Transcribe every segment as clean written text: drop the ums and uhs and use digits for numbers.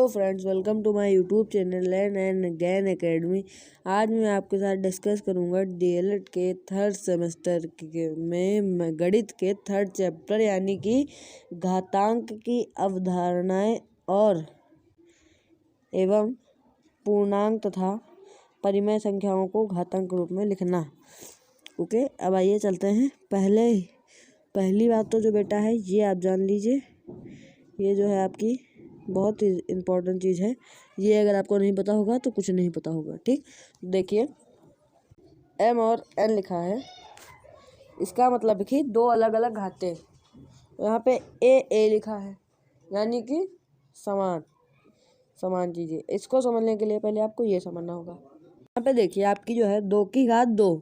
Friends, welcome to my YouTube channel learn and gain academy. आज मैं आपके साथ डिस्कस करूंगा डीएलएड के थर्ड सेमेस्टर में गणित के थर्ड चैप्टर यानी कि घातांक की अवधारणाएं और एवं पूर्णांक तथा परिमेय संख्याओं को घातांक के रूप में लिखना। ओके, अब आइए चलते हैं। पहली बात तो जो बेटा है ये आप जान लीजिए, ये जो है आपकी बहुत ही इम्पोर्टेंट चीज़ है। ये अगर आपको नहीं पता होगा तो कुछ नहीं पता होगा। ठीक, देखिए m और n लिखा है, इसका मतलब कि दो अलग अलग घाते। यहाँ पे a लिखा है यानी कि समान चीज़ें। इसको समझने के लिए पहले आपको ये समझना होगा। यहाँ पे देखिए आपकी जो है 2 की घात 2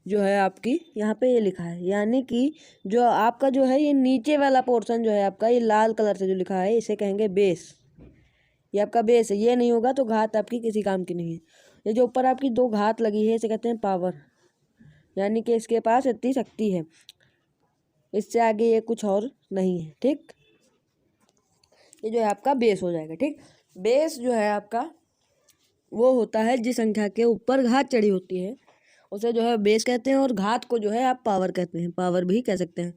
जो है आपकी यहाँ पे ये लिखा है, यानी कि जो आपका जो है ये नीचे वाला पोर्शन जो है आपका ये लाल कलर से जो लिखा है इसे कहेंगे बेस। ये आपका बेस है, ये नहीं होगा तो घात आपकी किसी काम की नहीं है। ये जो ऊपर आपकी 2 घात लगी है इसे कहते हैं पावर, यानी कि इसके पास इतनी शक्ति है, इससे आगे ये कुछ और नहीं है। ठीक, ये जो है आपका बेस हो जाएगा। ठीक, बेस जो है आपका वो होता है जिस संख्या के ऊपर घात चढ़ी होती है उसे जो है बेस कहते हैं, और घात को जो है आप पावर कहते हैं, पावर भी कह सकते हैं।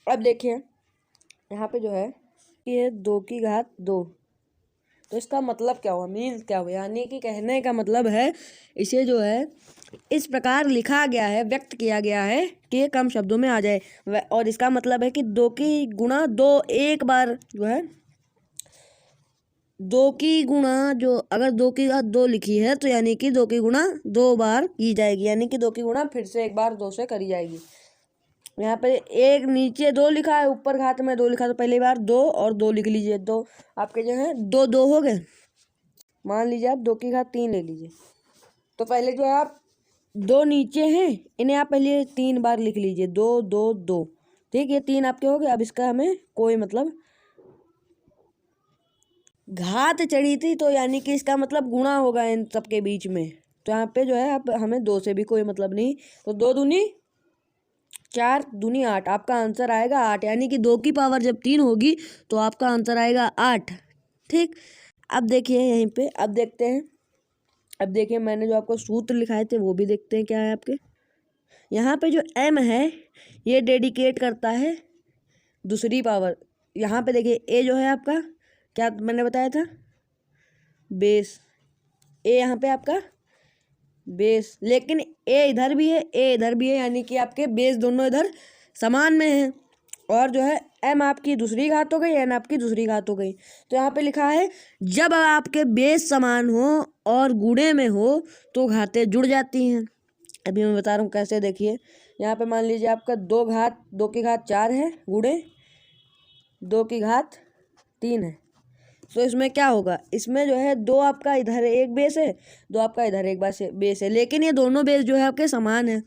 अब देखिए यहाँ पे जो है ये 2 की घात 2, तो इसका मतलब क्या हुआ, मीन्स क्या हुआ, यानी कि कहने का मतलब है इसे जो है इस प्रकार लिखा गया है, व्यक्त किया गया है कि ये कम शब्दों में आ जाए। और इसका मतलब है कि 2 की गुणा 2 एक बार जो है 2 की गुणा जो अगर 2 की घात 2 लिखी है तो यानी कि 2 की गुणा 2 बार की जाएगी, यानी कि 2 की गुणा फिर से एक बार 2 से करी जाएगी। यहाँ पे एक नीचे 2 लिखा है, ऊपर घात में 2 लिखा, तो पहली बार 2 और 2 लिख लीजिए। 2 आपके जो है 2 हो गए। मान लीजिए आप 2 की घात 3 ले लीजिए, तो पहले जो है आप 2 नीचे हैं इन्हें आप पहले 3 बार लिख लीजिए। 2 2 2, ठीक, ये 3 आपके हो गए। अब इसका हमें कोई मतलब घात चढ़ी थी तो यानी कि इसका मतलब गुणा होगा इन सबके बीच में, तो यहाँ पे जो है आप हमें 2 से भी कोई मतलब नहीं। तो 2 दूनी 4 दूनी 8, आपका आंसर आएगा 8, यानी कि 2 की पावर जब 3 होगी तो आपका आंसर आएगा 8। ठीक, अब देखिए यहीं पे, अब देखते हैं, अब देखिए मैंने जो आपको सूत्र लिखाए थे वो भी देखते हैं क्या है आपके। यहाँ पे जो m है ये डेडिकेट करता है दूसरी पावर। यहाँ पे देखिए a जो है आपका क्या मैंने बताया था, बेस। ए यहाँ पे आपका बेस, लेकिन ए इधर भी है, ए इधर भी है, यानी कि आपके बेस दोनों इधर समान में हैं। और जो है एम आपकी दूसरी घात हो गई, एन आपकी दूसरी घात हो गई। तो यहाँ पे लिखा है जब आपके बेस समान हो और गुणे में हो तो घातें जुड़ जाती हैं। अभी मैं बता रहा हूँ कैसे। देखिए यहाँ पे मान लीजिए आपका 2 की घात 4 है गुणे 2 की घात 3 है, तो इसमें क्या होगा, इसमें जो है 2 आपका इधर एक बेस है, 2 आपका इधर एक बेस है, लेकिन ये दोनों बेस जो है आपके समान है।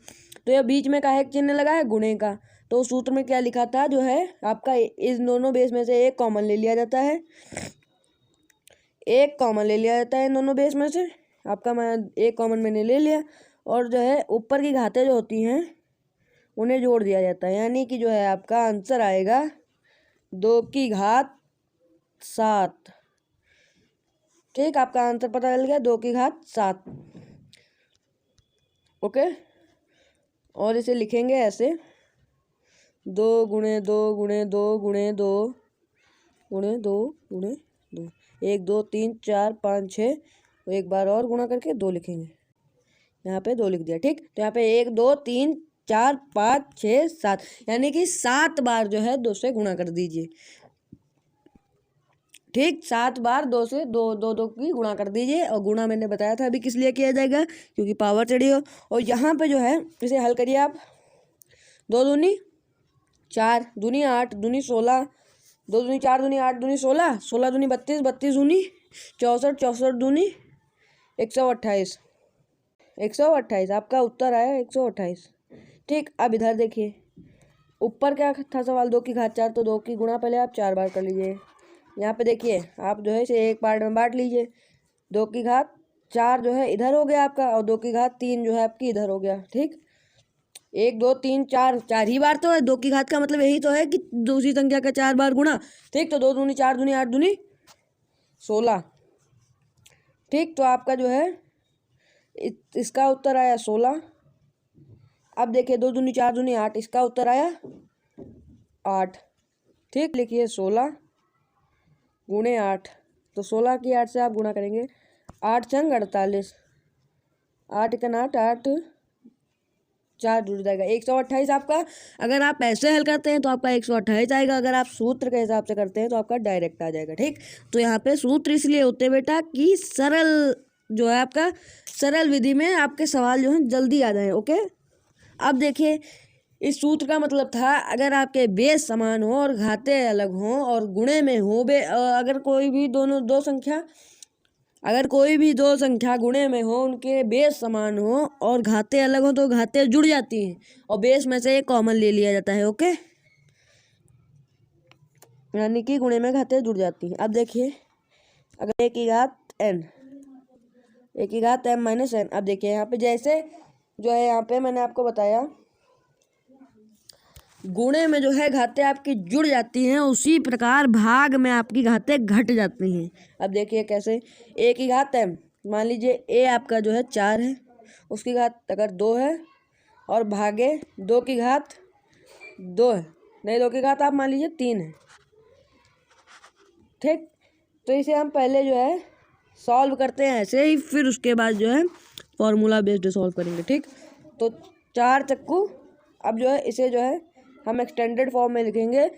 तो ये बीच में का एक चिन्ह लगा है गुणे का, तो सूत्र में क्या लिखा था जो है आपका इस दोनों बेस में से एक कॉमन ले लिया जाता है, एक कॉमन ले लिया जाता है इन दोनों बेस में से। आपका मैं एक कॉमन मैंने ले लिया, और जो है ऊपर की घातें जो होती हैं उन्हें जोड़ दिया जाता है, यानी कि जो है आपका आंसर आएगा 2 की घात 7। ठीक, आपका आंसर पता चल गया, 2 की घात 7। ओके, और इसे लिखेंगे ऐसे 2 गुणे 2 गुणे 2 गुणे 2 गुणे 2 गुणे 2, 1 2 3 4 5 6, एक बार और गुणा करके 2 लिखेंगे, यहाँ पे 2 लिख दिया। ठीक, तो यहाँ पे 1 2 3 4 5 6 7, यानी कि 7 बार जो है 2 से गुणा कर दीजिए। ठीक, 7 बार 2 से 2 2 2 की गुणा कर दीजिए, और गुणा मैंने बताया था अभी किस लिए किया जाएगा, क्योंकि पावर चढ़ी हो। और यहाँ पे जो है इसे हल करिए आप, 2 दूनी 4 दूनी 8 दूनी 16, 2 दूनी 4 दूनी 8 दूनी 16, 16 दूनी 32, 32 दूनी 64, 64 दूनी 128, 128 आपका उत्तर आया 128। ठीक, अब इधर देखिए ऊपर क्या था सवाल, 2 की घात 4, तो 2 की गुणा पहले आप 4 बार कर लीजिए। यहाँ पे देखिए आप जो है इसे एक पार्ट में बांट लीजिए, 2 की घात 4 जो है इधर हो गया आपका, और 2 की घात 3 जो है आपकी इधर हो गया। ठीक, 1 2 3 4, 4 ही बार तो है, 2 की घात का मतलब यही तो है कि दूसरी संख्या का 4 बार गुणा। ठीक, तो 2 दूनी 4 दूनी 8 दूनी 16, ठीक, तो आपका जो है इसका उत्तर आया 16। अब देखिए 2 दूनी 4 दूनी 8, इसका उत्तर आया 8। ठीक, लिखिए 16 गुणे 8, तो 16 की 8 से आप गुणा करेंगे, 8 छंग 48, 8 एकन 8, 8 4 जुड़ जाएगा 128 आपका। अगर आप ऐसे हल करते हैं तो आपका 128 आएगा, अगर आप सूत्र के हिसाब से करते हैं तो आपका डायरेक्ट आ जाएगा। ठीक, तो यहाँ पे सूत्र इसलिए होते हैं बेटा कि सरल जो है आपका सरल विधि में आपके सवाल जो है जल्दी आ जाए। ओके, अब देखिए इस सूत्र का मतलब था अगर आपके बेस समान हो और घाते अलग हों और गुणे में हो अगर कोई भी दो संख्या गुणे में हो, उनके बेस समान हो और घाते अलग हो तो घाते जुड़ जाती हैं और बेस में से एक कॉमन ले लिया जाता है। ओके, यानी कि गुणे में घाते जुड़ जाती हैं। अब देखिए अगर एक की घात m माइनस n, अब देखिए यहाँ पे जैसे जो है यहाँ पे मैंने आपको बताया गुणे में जो है घाते आपकी जुड़ जाती हैं, उसी प्रकार भाग में आपकी घाते घट जाती हैं। अब देखिए कैसे, a की घात m, मान लीजिए a आपका जो है 4 है, उसकी घात अगर 2 है और भागे 2 की घात 2 है, नहीं 2 की घात आप मान लीजिए 3 है। ठीक, तो इसे हम पहले जो है सॉल्व करते हैं ऐसे ही, फिर उसके बाद जो है फॉर्मूला बेस्ड सॉल्व करेंगे। ठीक, तो 4 चक्कू, अब जो है इसे जो है हम एक्सटेंडेड फॉर्म में लिखेंगे,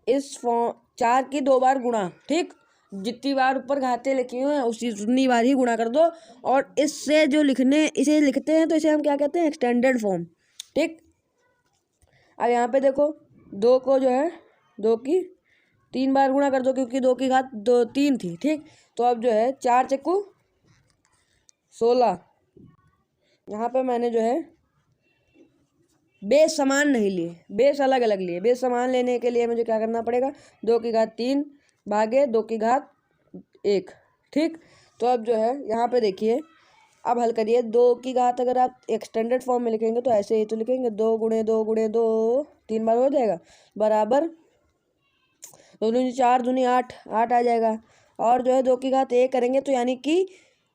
इस फॉर्म 4 की 2 बार गुणा। ठीक, जितनी बार ऊपर घाते लिखी हुई हैं उतनी बार ही गुणा कर दो, और इससे इसे लिखते हैं तो इसे हम क्या कहते हैं, एक्सटेंडेड फॉर्म। ठीक, अब यहाँ पे देखो 2 को जो है 2 की 3 बार गुणा कर दो, क्योंकि 2 की घात 3 थी। ठीक, तो अब जो है 4 चक्कू 16, यहाँ पे मैंने जो है बेस समान नहीं लिए, बेस अलग अलग लिए। बेस समान लेने के लिए मुझे क्या करना पड़ेगा, 2 की घात 3 भागे 2 की घात 1। ठीक, तो अब जो है यहाँ पे देखिए, अब हल करिए। 2 की घात अगर आप एक्सटेंडेड फॉर्म में लिखेंगे तो ऐसे ही तो लिखेंगे, 2 गुणे 2 गुणे 2, 3 बार हो जाएगा, बराबर 2 दूनी 4 दूनी 8 आ जाएगा। और जो है 2 की घात 1 करेंगे तो यानी कि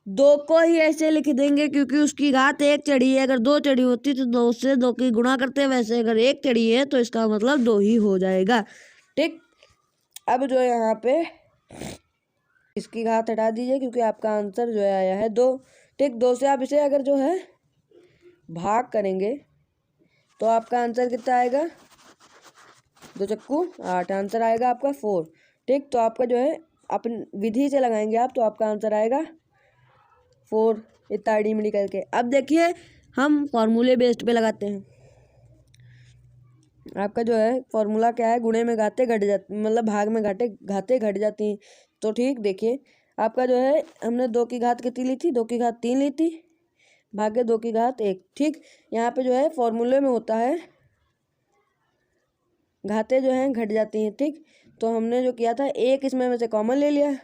2 को ही ऐसे लिख देंगे क्योंकि उसकी घात 1 चढ़ी है। अगर 2 चढ़ी होती तो 2 से 2 की गुणा करते, वैसे अगर 1 चढ़ी है तो इसका मतलब 2 ही हो जाएगा। ठीक, अब जो है यहाँ पे इसकी घात हटा दीजिए क्योंकि आपका आंसर जो है आया है 2। ठीक, 2 से आप इसे अगर जो है भाग करेंगे तो आपका आंसर कितना आएगा, 2 चक्कू 8, आंसर आएगा आपका 4। ठीक, तो आपका जो है अपन विधि से लगाएंगे आप तो आपका आंसर आएगा 4, इतना आइडिमली करके। अब देखिए हम फॉर्मूले बेस्ड पे लगाते हैं। आपका जो है फॉर्मूला क्या है, गुणे में घाते घट जाती, मतलब भाग में घाते घट जाती हैं। तो ठीक देखिए आपका जो है हमने 2 की घात कितनी ली थी, 2 की घात 3 ली थी, भागे 2 की घात 1। ठीक, यहाँ पे जो है फॉर्मूले में होता है घाते जो हैं घट जाती हैं। ठीक, तो हमने जो किया था एक इसमें में से कॉमन ले लिया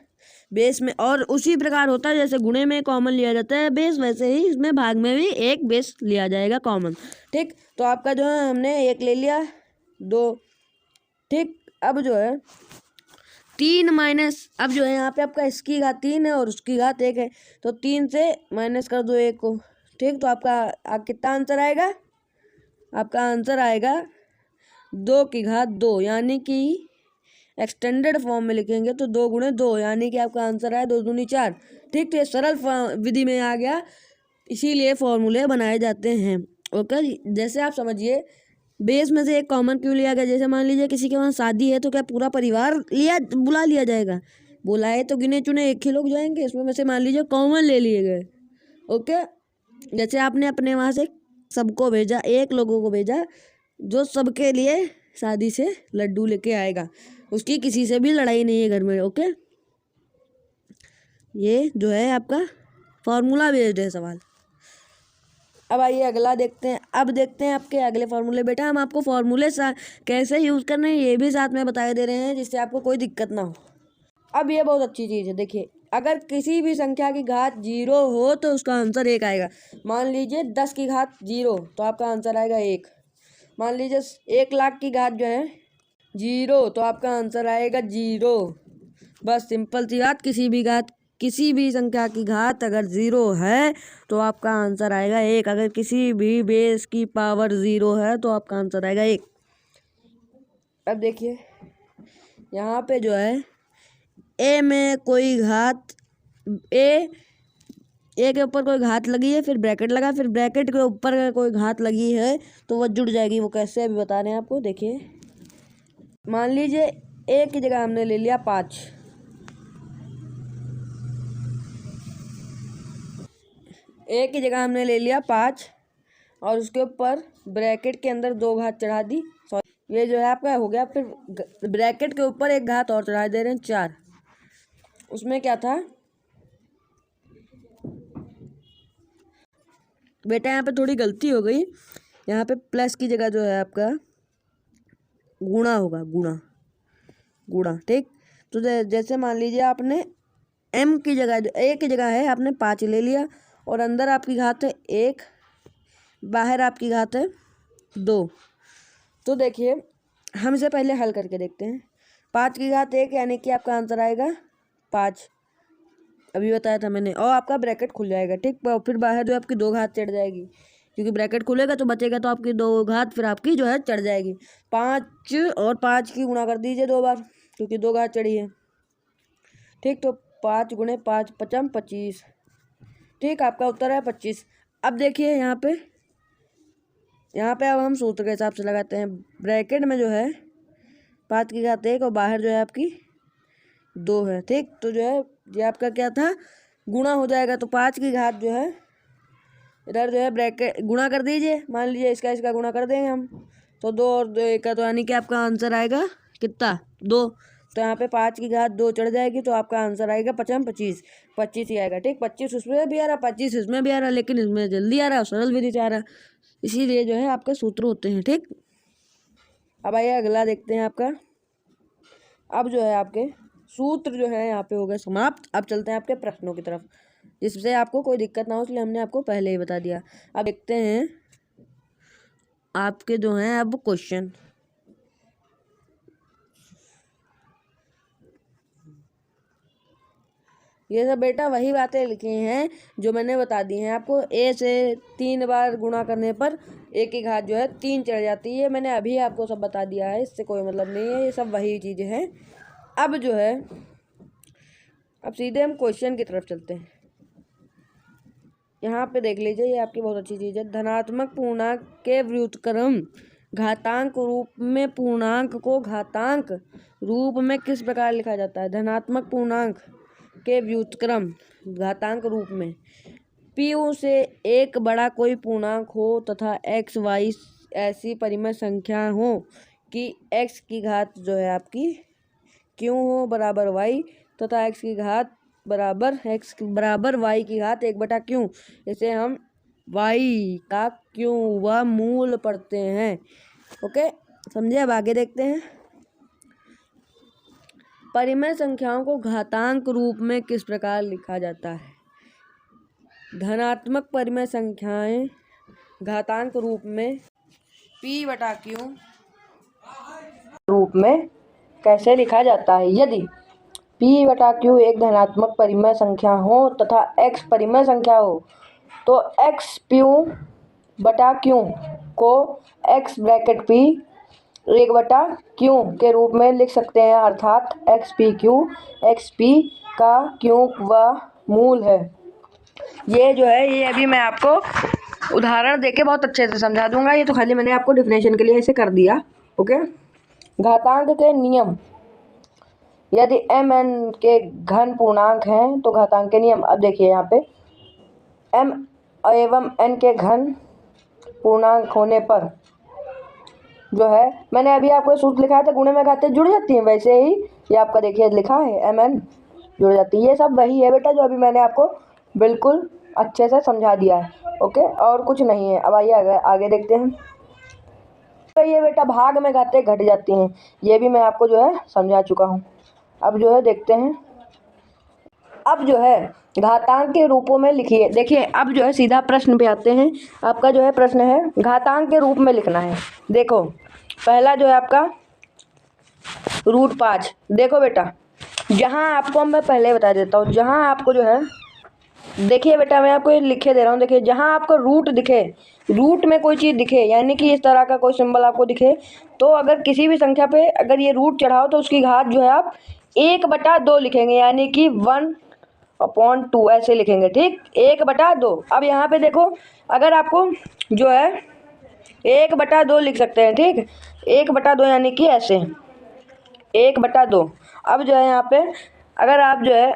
बेस में, और उसी प्रकार होता है जैसे गुणे में कॉमन लिया जाता है बेस, वैसे ही इसमें भाग में भी एक बेस लिया जाएगा कॉमन। ठीक, तो आपका जो है हमने 1 ले लिया 2। ठीक, अब जो है 3 माइनस, अब जो है यहाँ पे आपका इसकी घात 3 है और उसकी घात 1 है, तो 3 से माइनस कर दो 1 को। ठीक, तो आपका कितना आंसर आएगा, आपका आंसर आएगा 2 की घात 2, यानी कि एक्सटेंडेड फॉर्म में लिखेंगे तो 2 गुणे 2, यानी कि आपका आंसर है 2 दूनी 4। ठीक, तो ये सरल विधि में आ गया, इसीलिए फॉर्मूले बनाए जाते हैं। ओके, जैसे आप समझिए बेस में से एक कॉमन क्यों लिया गया, जैसे मान लीजिए किसी के वहाँ शादी है तो क्या पूरा परिवार बुला लिया जाएगा, बुलाए तो गिने चुने 1 ही लोग जाएंगे, इसमें में से मान लीजिए कॉमन ले लिए गए। ओके, जैसे आपने अपने वहाँ से सबको भेजा, 1 लोगों को भेजा जो सबके लिए शादी से लड्डू लेके आएगा, उसकी किसी से भी लड़ाई नहीं है घर में। ओके, ये जो है आपका फॉर्मूला बेस्ड है सवाल। अब आइए अगला देखते हैं। अब देखते हैं आपके अगले फॉर्मूले। बेटा हम आपको फॉर्मूले कैसे यूज़ करने हैं ये भी साथ में बता दे रहे हैं, जिससे आपको कोई दिक्कत ना हो। अब ये बहुत अच्छी चीज़ है, देखिए अगर किसी भी संख्या की घात 0 हो तो उसका आंसर 1 आएगा। मान लीजिए 10 की घात 0 तो आपका आंसर आएगा 1। मान लीजिए 1 लाख की घात जो है 0 तो आपका आंसर आएगा 0। बस सिंपल सी बात, किसी भी घात किसी भी संख्या की घात अगर 0 है तो आपका आंसर आएगा 1। अगर किसी भी बेस की पावर 0 है तो आपका आंसर आएगा 1। अब देखिए यहाँ पे जो है ए में कोई घात ए के ऊपर कोई घात लगी है, फिर ब्रैकेट लगा, फिर ब्रैकेट के ऊपर कोई घात लगी है तो वो जुड़ जाएगी। वो कैसे अभी बता रहे हैं आपको। देखिए मान लीजिए ए की जगह हमने ले लिया 5, ए की जगह हमने ले लिया 5 और उसके ऊपर ब्रैकेट के अंदर 2 घात चढ़ा दी। सॉरी ये जो है आपका हो गया। फिर ब्रैकेट के ऊपर एक घात और चढ़ा दे रहे हैं 4। उसमें क्या था बेटा, यहाँ पे थोड़ी गलती हो गई। यहाँ पे प्लस की जगह जो है आपका गुणा होगा, गुणा। ठीक, तो जैसे मान लीजिए आपने m की जगह a की जगह है आपने 5 ले लिया और अंदर आपकी घात है 1, बाहर आपकी घात है 2। तो देखिए हम इसे पहले हल करके देखते हैं। 5 की घात 1 यानी कि आपका आंसर आएगा 5, अभी बताया था मैंने। और आपका ब्रैकेट खुल जाएगा। ठीक, फिर बाहर जो आपकी 2 घात चढ़ जाएगी, क्योंकि ब्रैकेट खुलेगा तो बचेगा तो आपकी 2 घात फिर आपकी जो है चढ़ जाएगी। 5 और 5 की गुणा कर दीजिए 2 बार, क्योंकि 2 घात चढ़ी है। ठीक, तो 5 गुणे 5 पचम 25। ठीक, आपका उत्तर है 25। अब देखिए यहाँ पे अब हम सूत्र के हिसाब से लगाते हैं। ब्रैकेट में जो है 5 की घात 1 और बाहर जो है आपकी 2 है। ठीक, तो जो है ये आपका क्या था, गुणा हो जाएगा। तो 5 की घात जो है इधर जो है ब्रैकेट गुणा कर दीजिए। मान लीजिए इसका गुणा कर देंगे हम, तो 2 और 2 1 का, तो यानी कि आपका आंसर आएगा कितना, 2। तो यहाँ पे 5 की घात 2 चढ़ जाएगी तो आपका आंसर आएगा 25 ही आएगा। ठीक, 25 उसमें भी आ रहा, 25 इसमें भी आ रहा, लेकिन इसमें जल्दी आ रहा है, सरल विधि से आ रहा, इसीलिए जो है आपके सूत्र होते हैं। ठीक, अब आइए अगला देखते हैं आपका। अब जो है आपके सूत्र जो है यहाँ पे हो गए समाप्त। अब चलते हैं आपके प्रश्नों की तरफ, जिससे आपको कोई दिक्कत ना हो, इसलिए हमने आपको पहले ही बता दिया। अब देखते हैं आपके जो हैं अब क्वेश्चन। ये सब बेटा वही बातें लिखी हैं जो मैंने बता दी हैं आपको। ए से 3 बार गुणा करने पर ए की घात जो है 3 चढ़ जाती है। मैंने अभी आपको सब बता दिया है, इससे कोई मतलब नहीं है, ये सब वही चीज़ें हैं। अब जो है अब सीधे हम क्वेश्चन की तरफ चलते हैं। यहाँ पे देख लीजिए, ये आपकी बहुत अच्छी चीज़ है। धनात्मक पूर्णांक के व्युत्क्रम घातांक रूप में पूर्णांक को घातांक रूप में किस प्रकार लिखा जाता है। धनात्मक पूर्णांक के व्युत्क्रम घातांक रूप में पी से एक बड़ा कोई पूर्णांक हो तथा एक्स वाई ऐसी परिमेय संख्या हो कि एक्स की घात जो है आपकी क्यों हो बराबर वाई तथा एक्स की घात बराबर वाई की घात 1/क्यों। इसे हम वाई का क्यों व मूल पढ़ते हैं। ओके, समझे। अब आगे देखते हैं। परिमेय संख्याओं को घातांक रूप में किस प्रकार लिखा जाता है। धनात्मक परिमेय संख्याएं घातांक रूप में p/q रूप में कैसे लिखा जाता है। यदि p/q एक धनात्मक परिमेय संख्या हो तथा x परिमेय संख्या हो तो x/q को x ब्रैकेट p 1/q के रूप में लिख सकते हैं, अर्थात xpq xp का क्यूब व मूल है। ये जो है ये अभी मैं आपको उदाहरण देके बहुत अच्छे से समझा दूंगा। ये तो खाली मैंने आपको डिफिनेशन के लिए इसे कर दिया। ओके, घातांक के नियम। यदि m n के घन पूर्णांक हैं तो घातांक के नियम। अब देखिए यहाँ पे m एवं n के घन पूर्णांक होने पर जो है मैंने अभी आपको सूत्र लिखा था, गुणे में घातें जुड़ जाती हैं, वैसे ही ये आपका देखिए लिखा है mn जुड़ जाती है। ये सब वही है बेटा जो अभी मैंने आपको बिल्कुल अच्छे से समझा दिया है। ओके, और कुछ नहीं है। अब आइए आगे देखते हैं। तो ये बेटा भाग में घातें घट जाती हैं, ये भी मैं आपको जो है समझा चुका हूँ। अब जो है देखते हैं। अब जो है घातांक के रूपों में लिखिए। देखिए अब जो है सीधा प्रश्न पे आते हैं। आपका जो है प्रश्न है घातांक के रूप में लिखना है। देखो पहला जो है आपका √5। देखो बेटा जहाँ आपको मैं पहले बता देता हूँ, जहाँ आपको जो है, देखिए बेटा मैं आपको ये लिखे दे रहा हूँ, देखिए जहाँ आपको रूट दिखे, रूट में कोई चीज़ दिखे, यानी कि इस तरह का कोई सिंबल आपको दिखे, तो अगर किसी भी संख्या पे अगर ये रूट चढ़ाओ तो उसकी घात जो है आप 1/2 लिखेंगे, यानी कि 1/2 ऐसे लिखेंगे। ठीक, 1/2। अब यहाँ पे देखो, अगर आपको जो है 1/2 लिख सकते हैं। ठीक, 1/2 यानी कि ऐसे 1/2। अब जो है यहाँ पे अगर आप जो है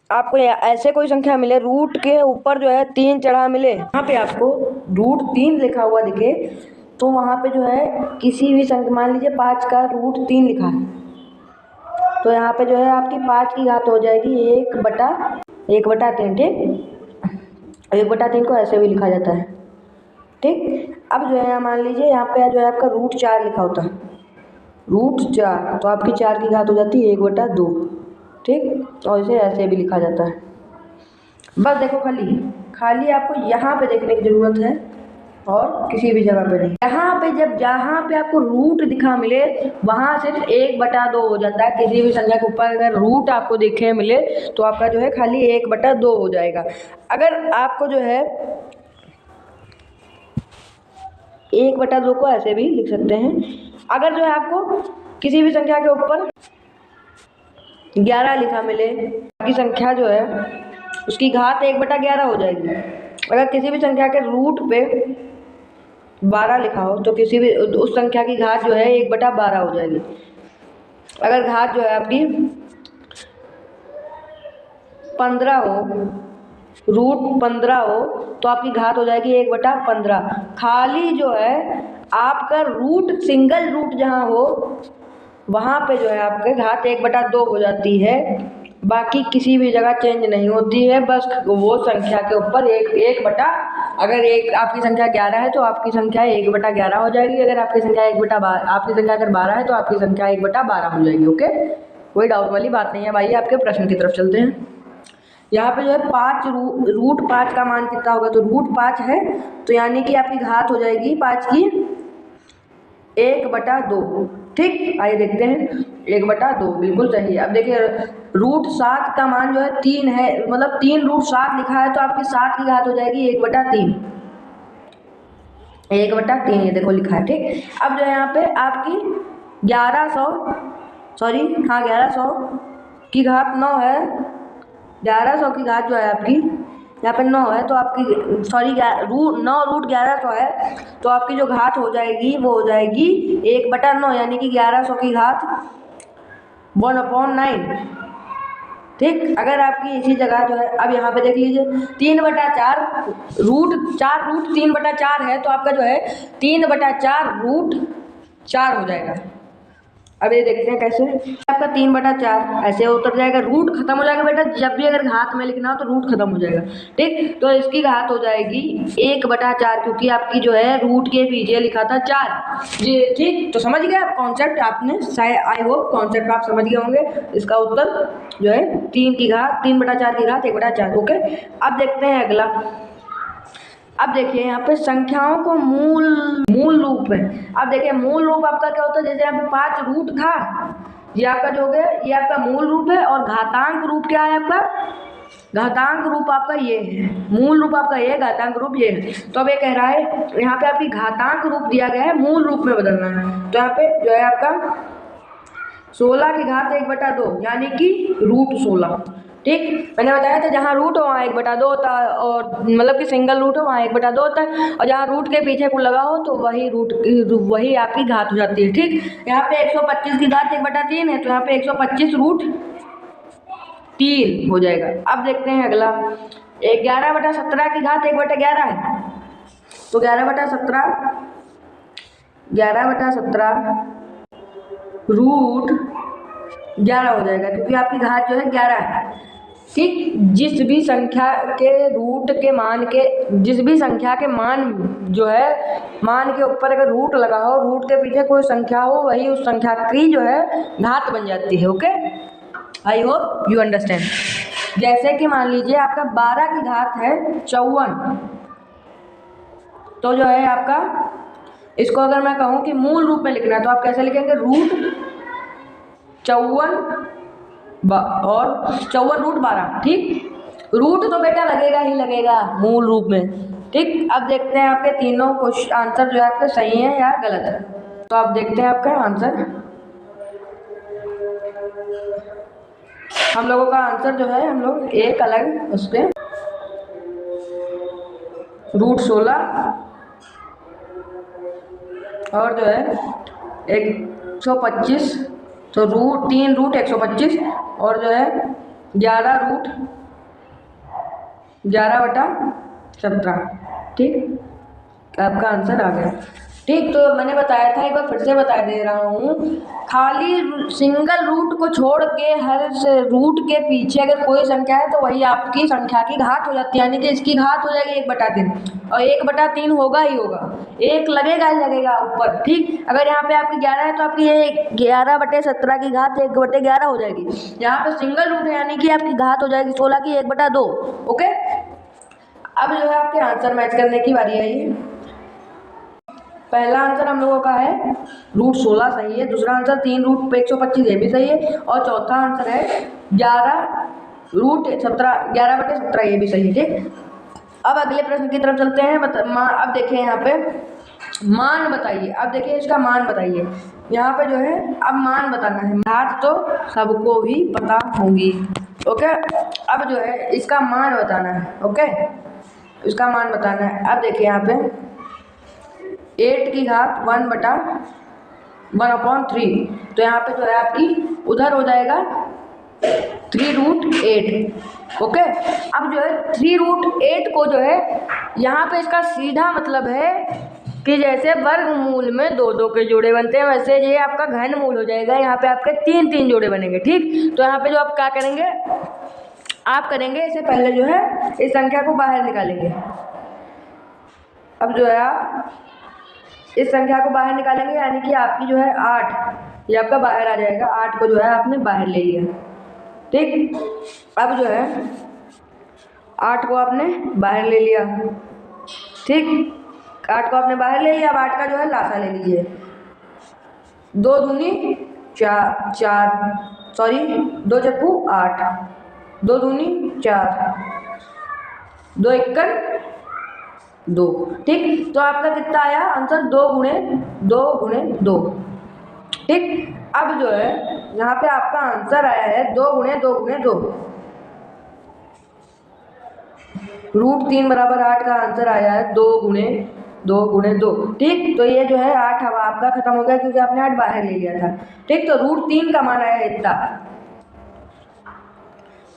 आपको ऐसे कोई संख्या मिले, रूट के ऊपर जो है 3 चढ़ा मिले, यहाँ पे आपको √3 लिखा हुआ दिखे, तो वहाँ पे जो है किसी भी संख्या, मान लीजिए 5 का √3 लिखा है, तो यहाँ पे जो है आपकी 5 की घात हो जाएगी 1/3। ठीक, 1/3 को ऐसे भी लिखा जाता है। ठीक, अब जो है मान लीजिए यहाँ पे जो है आपका √4 लिखा होता है, √4, तो आपकी 4 की घात हो जाती है 1/2। ठीक, और इसे ऐसे भी लिखा जाता है। बस देखो, खाली खाली आपको यहाँ पे देखने की ज़रूरत है और किसी भी जगह पे नहीं। यहाँ पे जहाँ पे आपको रूट दिखा मिले वहाँ सिर्फ 1/2 हो जाता है। किसी भी संख्या के ऊपर अगर रूट आपको दिखे मिले तो आपका जो है खाली 1/2 हो जाएगा। अगर आपको जो है 1/2 को ऐसे भी लिख सकते हैं। अगर जो है आपको किसी भी संख्या के ऊपर 11 लिखा मिले, बाकी संख्या जो है उसकी घात 1/11 हो जाएगी। अगर किसी भी संख्या के रूट पे 12 लिखा हो तो किसी भी उस संख्या की घात जो है 1/12 हो जाएगी। अगर घात जो है आपकी 15 हो, √15 हो, तो आपकी घात हो जाएगी 1/15। खाली जो है आपका रूट, सिंगल रूट जहाँ हो वहाँ पे जो है आपके घात 1/2 हो जाती है, बाकी किसी भी जगह चेंज नहीं होती है। बस वो संख्या के ऊपर अगर आपकी संख्या 11 है तो आपकी संख्या 1/11 हो जाएगी। अगर आपकी संख्या आपकी संख्या अगर 12 है तो आपकी संख्या 1/12 हो जाएगी। ओके, कोई डाउट वाली बात नहीं है भाई। आपके प्रश्न की तरफ चलते हैं। यहाँ पे जो है 5 √5 का मान कितना होगा, तो √5 है, तो यानी कि आपकी घात हो जाएगी 5 की 1/2। ठीक, आइए देखते हैं 1/2 बिल्कुल सही है। अब देखिए √7 का मान जो है 3 है, मतलब 3 √7 लिखा है, तो आपकी 7 की घात हो जाएगी 1/3। 1/3 ये देखो लिखा है। ठीक, अब जो है यहाँ पे आपकी 1100 की घात 9 है। 1100 की घात जो है आपकी यहाँ पे 9 है, तो आपकी 9 √1100 है, तो आपकी जो घात हो जाएगी वो हो जाएगी 1/9, यानी कि 1100 की घात 1/9। ठीक, अगर आपकी इसी जगह जो है, अब यहाँ पे देख लीजिए 3/4 √3/4 है, तो आपका जो है 3/4 √4 हो जाएगा। अब ये देखते हैं कैसे। आपका 3/4 ऐसे उतर जाएगा, रूट खत्म हो जाएगा बेटा। जब भी अगर घात में लिखना हो तो रूट खत्म हो जाएगा। ठीक, तो इसकी घात हो जाएगी 1/4, क्योंकि आपकी जो है रूट के पीछे लिखा था 4 जी। ठीक, तो समझ गए आप कॉन्सेप्ट, आपने आई होप कॉन्सेप्ट आप समझ गए होंगे। इसका उत्तर जो है 3/4 की घात 1/4। ओके, अब देखते हैं अगला। अब देखिए यहाँ पे संख्याओं को मूल रूप में, अब देखिए मूल रूप आपका क्या होता है, जैसे यहाँ पे 5 रूट था, ये आपका जो हो गया, ये आपका मूल रूप है। और घातांक रूप क्या है आपका, घातांक रूप आपका ये है, मूल रूप आपका ये, घातांक रूप ये है। तो अब ये कह रहा है यहाँ पे आपकी घातांक रूप दिया गया है, मूल रूप में बदलना है। तो यहाँ पे जो है आपका 16 की घात 1/2, यानी कि √16। ठीक, मैंने बताया था जहाँ रूट हो वहाँ 1/2 होता है, और मतलब कि सिंगल रूट हो वहाँ 1/2 होता है, और जहाँ रूट के पीछे को लगा हो तो वही आपकी घात हो जाती है। ठीक, यहाँ पे 125 की घात 1/3 है, तो यहाँ पे 125 √3 हो जाएगा। अब देखते हैं अगला, 11/17 की घात 1/11 है, तो 11/17 √11 हो जाएगा, क्योंकि आपकी घात जो है 11 है। ठीक, जिस भी संख्या के मान जो है, मान के ऊपर अगर रूट लगा हो, रूट के पीछे कोई संख्या हो, वही उस संख्या की जो है घात बन जाती है। Okay, I hope you understand. जैसे कि मान लीजिए आपका 12 की घात है 54, तो जो है आपका, इसको अगर मैं कहूँ कि मूल रूप में लिखना है तो आप कैसे लिखेंगे, √54 और 54√12। ठीक, रूट तो बेटा लगेगा ही लगेगा मूल रूप में। ठीक, अब देखते हैं आपके तीनों क्वेश्चन आंसर जो है आपके सही है या गलत है। तो आप देखते हैं आपका आंसर। हम लोगों का आंसर जो है, हम लोग एक अलग उसके √16 और जो है 125, तो √3 √125 और जो है 11√11/17। ठीक, आपका आंसर आ गया। ठीक, तो मैंने बताया था, एक बार फिर से बता दे रहा हूँ, खाली सिंगल रूट को छोड़ के हर रूट के पीछे अगर कोई संख्या है तो वही आपकी संख्या की घात हो जाती है, यानी कि इसकी घात हो जाएगी 1/3, और 1/3 होगा ही होगा, एक लगेगा ही लगेगा ऊपर। ठीक, अगर यहाँ पे आपकी 11 है तो आपकी ये 11/17 की घात 1/11 हो जाएगी। यहाँ पे सिंगल रूट है यानी कि आपकी घात हो जाएगी 16 की 1/2। ओके, अब जो है आपके आंसर मैच करने की बारी आई। पहला आंसर हम लोगों का है √16 सही है, दूसरा आंसर 3 √125 ये भी सही है, और चौथा आंसर है 11√17 ये भी सही है। ठीक, अब अगले प्रश्न की तरफ चलते हैं। अब देखिए यहाँ पे मान बताइए। अब देखिए इसका मान बताइए। यहाँ पे जो है अब मान बताना है, घात तो सबको भी पता होंगी। ओके, अब जो है इसका मान बताना है। ओके, इसका मान बताना है। अब देखिए यहाँ पे 8 की घात 1/1/3, तो यहाँ पे जो है आपकी उधर हो जाएगा 3√8। ओके, अब जो है 3√8 को जो है यहाँ पे इसका सीधा मतलब है कि जैसे वर्गमूल में 2 के जोड़े बनते हैं, वैसे ये आपका घनमूल हो जाएगा। यहाँ पे आपके 3 जोड़े बनेंगे। ठीक, तो यहाँ पे जो आप क्या करेंगे, आप करेंगे इससे पहले जो है इस संख्या को बाहर निकालेंगे। अब जो है आप इस संख्या को बाहर निकालेंगे, यानी कि आपकी जो है 8, ये आपका बाहर आ जाएगा। 8 को जो है आपने बाहर ले लिया। ठीक, अब जो है 8 को आपने बाहर ले लिया। ठीक, 8 को आपने बाहर ले लिया। अब 8 का जो है लासा ले लीजिए। 2 दूनी 4, 2 चक्कू 8, 2 दूनी 4, 2 एकड़ 2। ठीक, तो आपका कितना आया आंसर, 2 × 2 × 2। ठीक, अब जो है यहाँ पे आपका आंसर आया है 2 × 2 × 2। √3 = 8 का आंसर आया है 2 × 2 × 2। ठीक, तो ये जो है 8 अब आपका खत्म हो गया क्योंकि आपने 8 बाहर ले लिया था। ठीक, तो √3 का मान आया इतना।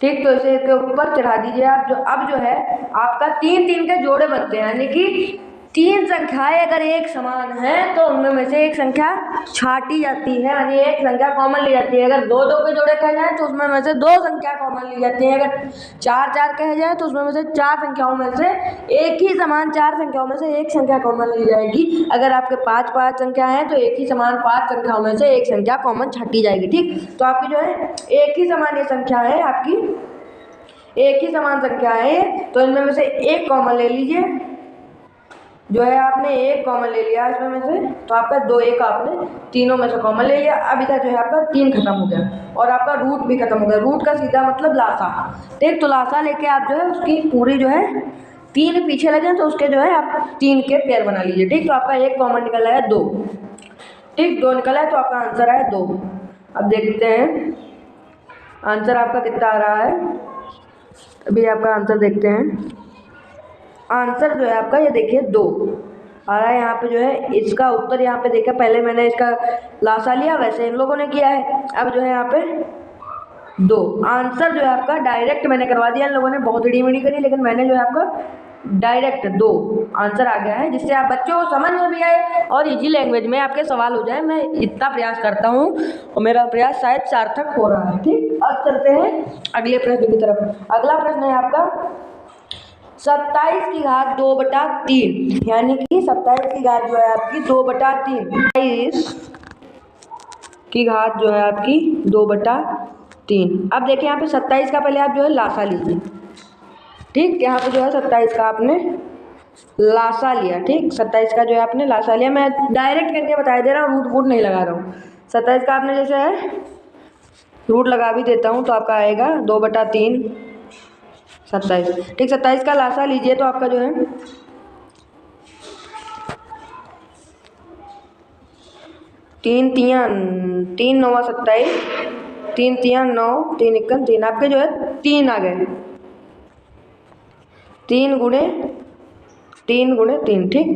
ठीक, तो इसे इसके ऊपर चढ़ा दीजिए आप। अब जो है आपका 3 के जोड़े बनते हैं, यानी कि 3 संख्याएं अगर एक समान है तो उनमें में से एक संख्या छाटी जाती है, यानी एक संख्या कॉमन ली जाती है। अगर 2 के जोड़े कहे जाए तो उसमें में से 2 संख्या कॉमन ली जाती है। अगर 4 कहे जाए तो उसमें में से 4 संख्याओं में से एक ही समान 4 संख्याओं में से एक संख्या कॉमन ली जाएगी। अगर आपके 5 संख्या है तो एक ही समान 5 संख्याओं में से एक संख्या कॉमन छाटी जाएगी। ठीक, तो आपकी जो है एक ही समान ये संख्या है, आपकी एक ही समान संख्या है, तो इनमें में से एक कॉमन ले लीजिए। जो है आपने एक कॉमन ले लिया इसमें में से, तो आपका 2 1 आपने तीनों में से कॉमन ले लिया। अब इधर जो है आपका 3 खत्म हो गया और आपका रूट भी खत्म हो गया। रूट का सीधा मतलब लासा। ठीक, तो लासा लेके आप जो है उसकी पूरी जो है 3 पीछे लगे तो उसके जो है आप 3 के पेयर बना लीजिए। ठीक, तो आपका एक कॉमन निकल आया 2। ठीक, 2 निकला है तो आपका आंसर आया 2। अब देखते हैं आंसर आपका कितना आ रहा है। अभी आपका आंसर देखते हैं। आंसर जो है आपका ये देखिए 2 आ रहा है। यहाँ पे जो है इसका उत्तर यहाँ पे देखा, पहले मैंने इसका लासा लिया, वैसे इन लोगों ने किया है। अब जो है यहाँ पे 2 आंसर जो है आपका डायरेक्ट मैंने करवा दिया। इन लोगों ने बहुत रीमिडी करी, लेकिन मैंने जो है आपका डायरेक्ट 2 आंसर आ गया है, जिससे आप बच्चों को समझ में भी आए और इजी लैंग्वेज में आपके सवाल हो जाए। मैं इतना प्रयास करता हूँ और मेरा प्रयास शायद सार्थक हो रहा है। ठीक, अब चलते हैं अगले प्रश्न की तरफ। अगला प्रश्न है आपका 27 की घात 2/3, यानी कि 27 की घात जो है आपकी 2/3। 27 की घात जो है आपकी 2/3। अब देखिए यहाँ पे 27 का पहले आप जो है लासा लीजिए। ठीक, यहाँ पे जो है 27 का आपने लासा लिया। ठीक, 27 का जो है आपने लासा लिया। मैं डायरेक्ट करके बता दे रहा हूँ, रूट वूट नहीं लगा रहा हूँ। 27 का आपने जैसे है रूट लगा भी देता हूँ तो आपका आएगा 2/3 27। ठीक, 27 का लासा लीजिए तो आपका जो है 3 9 27, 3 3 9, 3 1 3, आपके जो है 3 आ गए। 3 गुणे 3। ठीक,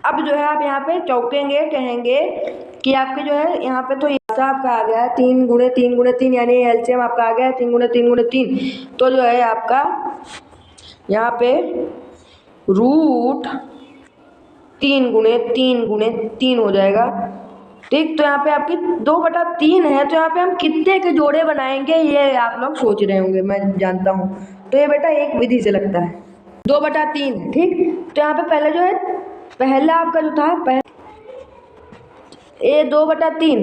अब जो है आप यहाँ पे चौकेंगे, कहेंगे कि आपके जो है यहाँ पे तो लासा आपका आ गया है 3 गुणे 3 गुणे 3, यानी एलसीएम आपका आ गया है 3 गुणे 3 गुणे 3। तो जो है आपका यहाँ पे रूट 3 गुणे 3 हो जाएगा। ठीक, तो यहाँ पे आपकी 2/3 है, तो यहाँ पे हम कितने के जोड़े बनाएंगे ये आप लोग सोच रहे होंगे, मैं जानता हूँ। तो ये बेटा एक विधि से लगता है 2/3 है। ठीक, तो यहाँ पे पहले जो है पहला आपका जो था ये 2/3,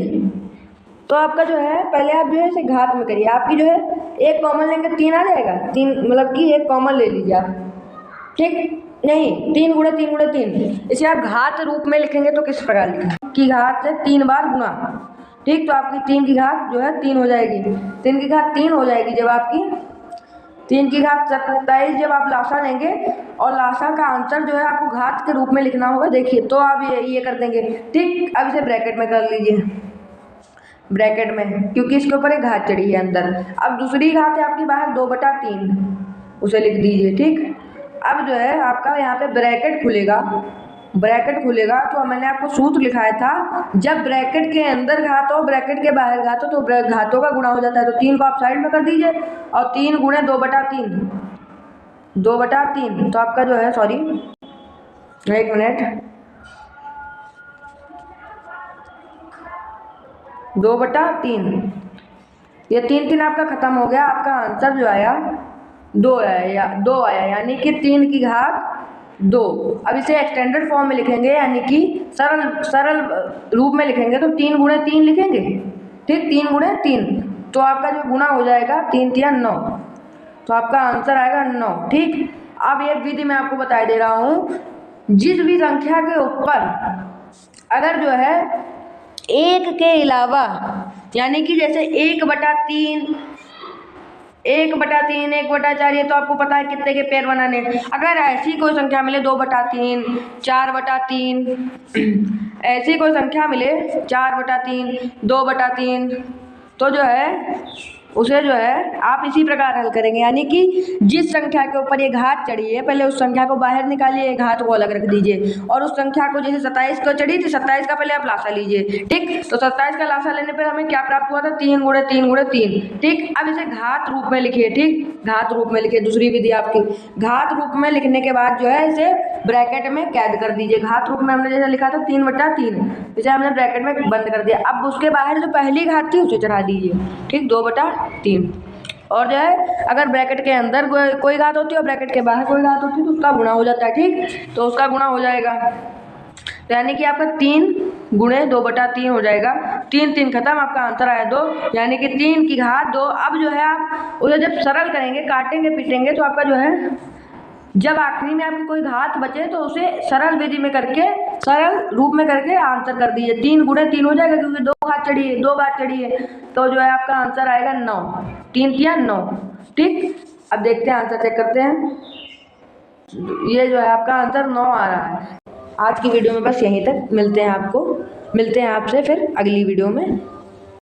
तो आपका जो है पहले आप जो है इसे घात में करिए। आपकी जो है एक कॉमन लेंगे 3 आ जाएगा, 3 मतलब कि एक कॉमन ले लीजिए आप। ठीक, नहीं 3 गुणे 3 गुणे 3, इसे आप घात रूप में लिखेंगे तो किस प्रकार लिखेंगे कि घात से 3 बार गुणा। ठीक, तो आपकी 3 की घात जो है 3 हो जाएगी, 3 की घात 3 हो जाएगी। जब आपकी 3 की घात 27, जब आप लासा लेंगे और लासा का आंसर जो है आपको घात के रूप में लिखना होगा, देखिए तो आप ये कर देंगे। ठीक, अब इसे ब्रैकेट में कर लीजिए, ब्रैकेट में, क्योंकि इसके ऊपर एक घात चढ़ी है अंदर। अब दूसरी घात है आपकी बाहर 2/3, उसे लिख दीजिए। ठीक, अब जो है आपका यहाँ पे ब्रैकेट खुलेगा, ब्रैकेट खुलेगा तो मैंने आपको सूत्र लिखाया था, जब ब्रैकेट के अंदर घात हो ब्रैकेट के बाहर घात हो तो घातों का गुणा हो जाता है। तो 3 को आप साइड में कर दीजिए और 3 गुणे 2/3, 2/3, तो आपका जो है सॉरी 1 मिनट, 2/3, ये 3 3 आपका खत्म हो गया। आपका आंसर जो आया 2 आया, 2 आया, यानी कि 3 की घात 2। अब इसे एक्सटेंडेड फॉर्म में लिखेंगे, यानी कि सरल रूप में लिखेंगे तो 3 गुणे 3 लिखेंगे। ठीक, 3 गुणे 3, तो आपका जो गुणा हो जाएगा 3 3 9, तो आपका आंसर आएगा 9। ठीक, अब ये विधि मैं आपको बता दे रहा हूँ, जिस भी संख्या के ऊपर अगर जो है 1 के अलावा, यानी कि जैसे 1/3, 1/3, 1/4, ये तो आपको पता है कितने के पेयर बनाने। अगर ऐसी कोई संख्या मिले 2/3, 4/3, ऐसी कोई संख्या मिले 4/3, 2/3, तो जो है उसे जो है आप इसी प्रकार हल करेंगे, यानी कि जिस संख्या के ऊपर ये घात चढ़ी है पहले उस संख्या को बाहर निकालिए, घात को अलग रख दीजिए, और उस संख्या को जैसे 27 को चढ़ी थी 27 का पहले आप लासा लीजिए। ठीक, तो 27 का लासा लेने पर हमें क्या प्राप्त हुआ था 3 गुणे 3 गुणे 3। ठीक, अब इसे घात रूप में लिखिए। ठीक, घात रूप में लिखिए, दूसरी विधि आपकी घात रूप में लिखने के बाद जो है इसे ब्रैकेट में कैद कर दीजिए। घात रूप में हमने जैसे लिखा था 3/3, इसे हमने ब्रैकेट में बंद कर दिया। अब उसके बाहर जो पहली घात थी उसे चढ़ा दीजिए। ठीक, 2/3, और जो है अगर ब्रैकेट के अंदर कोई घात होती है और ब्रैकेट के बाहर कोई घात होती है तो उसका गुणा हो जाता है। ठीक, तो उसका गुणा हो जाएगा, तो यानी कि आपका 3 गुणे 2/3 हो जाएगा। 3 3 खत्म, आपका आंसर आया 2, यानी कि 3 की घात 2। अब जो है आप उसे जब सरल करेंगे, काटेंगे पीटेंगे, तो आपका जो है जब आखिरी में आपकी कोई घात बचे तो उसे सरल विधि में करके, सरल रूप में करके आंसर कर दीजिए। 3 गुणे 3 हो जाएगा, क्योंकि 2 घात चढ़ी है, 2 घात चढ़ी है, तो जो है आपका आंसर आएगा 9। 3 3 9। ठीक, अब देखते हैं आंसर चेक करते हैं। ये जो है आपका आंसर 9 आ रहा है। आज की वीडियो में बस यहीं तक, मिलते हैं आपसे फिर अगली वीडियो में।